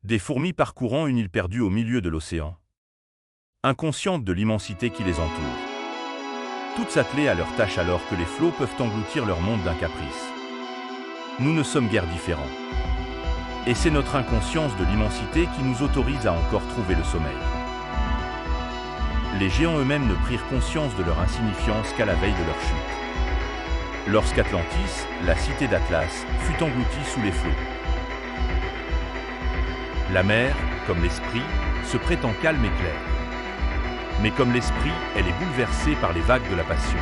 Des fourmis parcourant une île perdue au milieu de l'océan, inconscientes de l'immensité qui les entoure. Toutes attelées à leur tâche alors que les flots peuvent engloutir leur monde d'un caprice. Nous ne sommes guère différents. Et c'est notre inconscience de l'immensité qui nous autorise à encore trouver le sommeil. Les géants eux-mêmes ne prirent conscience de leur insignifiance qu'à la veille de leur chute. Lorsqu'Atlantis, la cité d'Atlas, fut engloutie sous les flots. La mer, comme l'esprit, se prétend calme et claire. Mais comme l'esprit, elle est bouleversée par les vagues de la passion.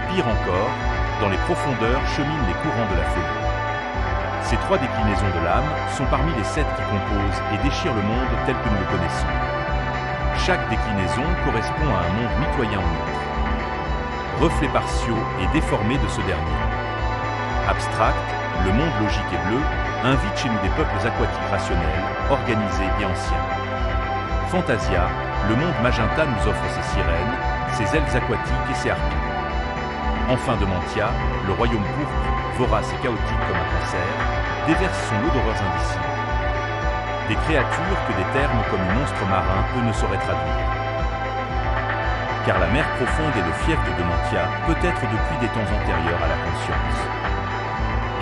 Pire encore, dans les profondeurs cheminent les courants de la folie. Ces trois déclinaisons de l'âme sont parmi les 7 qui composent et déchirent le monde tel que nous le connaissons. Chaque déclinaison correspond à un monde mitoyen ou autre. Reflets partiaux et déformés de ce dernier. Abstract, le monde logique et bleu invite chez nous des peuples aquatiques rationnels, organisés et anciens. Fantasia, le monde magenta nous offre ses sirènes, ses ailes aquatiques et ses harpies. Enfin Dementia, le royaume pourpre, vorace et chaotique comme un cancer, déverse son lot d'horreurs indicibles. Des créatures que des termes comme monstres marins eux ne sauraient traduire. Car la mer profonde et le fief de Dementia peut être depuis des temps antérieurs à la conscience.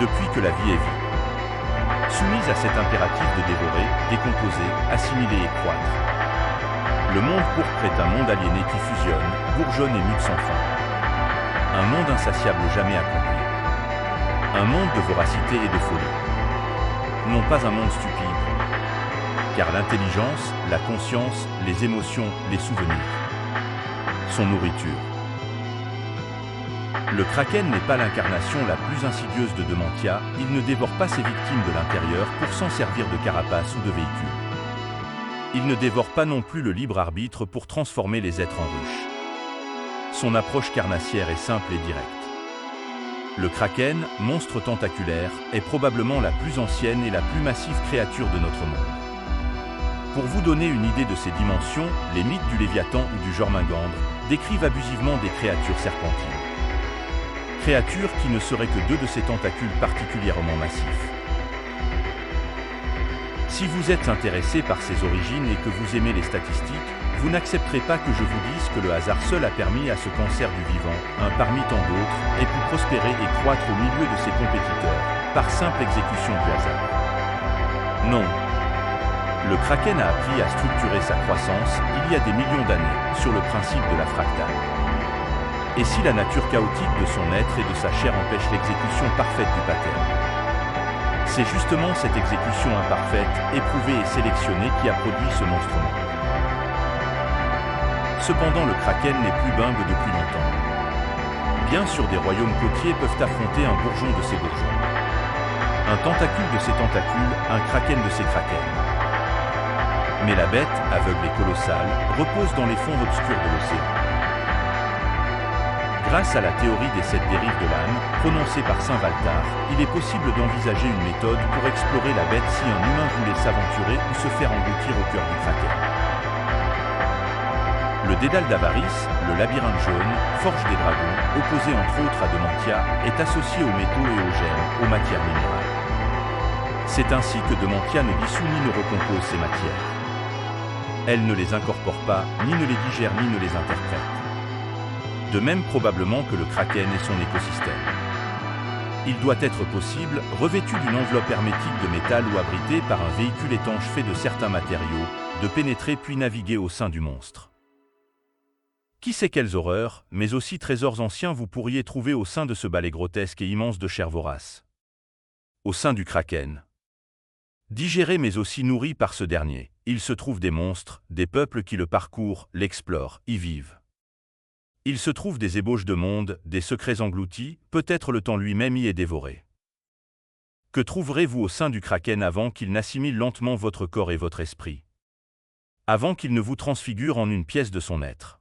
Depuis que la vie est vie. Soumise à cet impératif de dévorer, décomposer, assimiler et croître. Le monde pourpre est un monde aliéné qui fusionne, bourgeonne et mute sans fin. Un monde insatiable jamais accompli. Un monde de voracité et de folie. Non pas un monde stupide. Car l'intelligence, la conscience, les émotions, les souvenirs. Son nourriture. Le kraken n'est pas l'incarnation la plus insidieuse de Dementia, il ne dévore pas ses victimes de l'intérieur pour s'en servir de carapace ou de véhicule. Il ne dévore pas non plus le libre arbitre pour transformer les êtres en ruches. Son approche carnassière est simple et directe. Le kraken, monstre tentaculaire, est probablement la plus ancienne et la plus massive créature de notre monde. Pour vous donner une idée de ses dimensions, les mythes du Léviathan ou du Jormungandr décrivent abusivement des créatures serpentines. Créatures qui ne seraient que 2 de ces tentacules particulièrement massifs. Si vous êtes intéressé par ses origines et que vous aimez les statistiques, vous n'accepterez pas que je vous dise que le hasard seul a permis à ce cancer du vivant, un parmi tant d'autres, ait pu prospérer et croître au milieu de ses compétiteurs, par simple exécution du hasard. Non. Le kraken a appris à structurer sa croissance, il y a des millions d'années, sur le principe de la fractale. Et si la nature chaotique de son être et de sa chair empêche l'exécution parfaite du pattern? C'est justement cette exécution imparfaite, éprouvée et sélectionnée qui a produit ce monstre monde. Cependant le kraken n'est plus bingue depuis longtemps. Bien sûr des royaumes côtiers peuvent affronter un bourgeon de ces bourgeons. Un tentacule de ces tentacules, un kraken de ces krakens. Mais la bête, aveugle et colossale, repose dans les fonds obscurs de l'océan. Grâce à la théorie des 7 dérives de l'âme, prononcée par saint Valtar, il est possible d'envisager une méthode pour explorer la bête si un humain voulait s'aventurer ou se faire engloutir au cœur du kraken. Le dédale d'Avaris, le labyrinthe jaune, forge des dragons, opposé entre autres à Dementia, est associé aux métaux et aux gemmes, aux matières minérales. C'est ainsi que Dementia ne dissout ni ne recompose ces matières. Elle ne les incorpore pas, ni ne les digère ni ne les interprète. De même probablement que le kraken et son écosystème. Il doit être possible, revêtu d'une enveloppe hermétique de métal ou abrité par un véhicule étanche fait de certains matériaux, de pénétrer puis naviguer au sein du monstre. Qui sait quelles horreurs, mais aussi trésors anciens vous pourriez trouver au sein de ce balai grotesque et immense de chair vorace. Au sein du kraken. Digéré mais aussi nourri par ce dernier, il se trouve des monstres, des peuples qui le parcourent, l'explorent, y vivent. Il se trouve des ébauches de monde, des secrets engloutis, peut-être le temps lui-même y est dévoré. Que trouverez-vous au sein du kraken avant qu'il n'assimile lentement votre corps et votre esprit? Avant qu'il ne vous transfigure en une pièce de son être?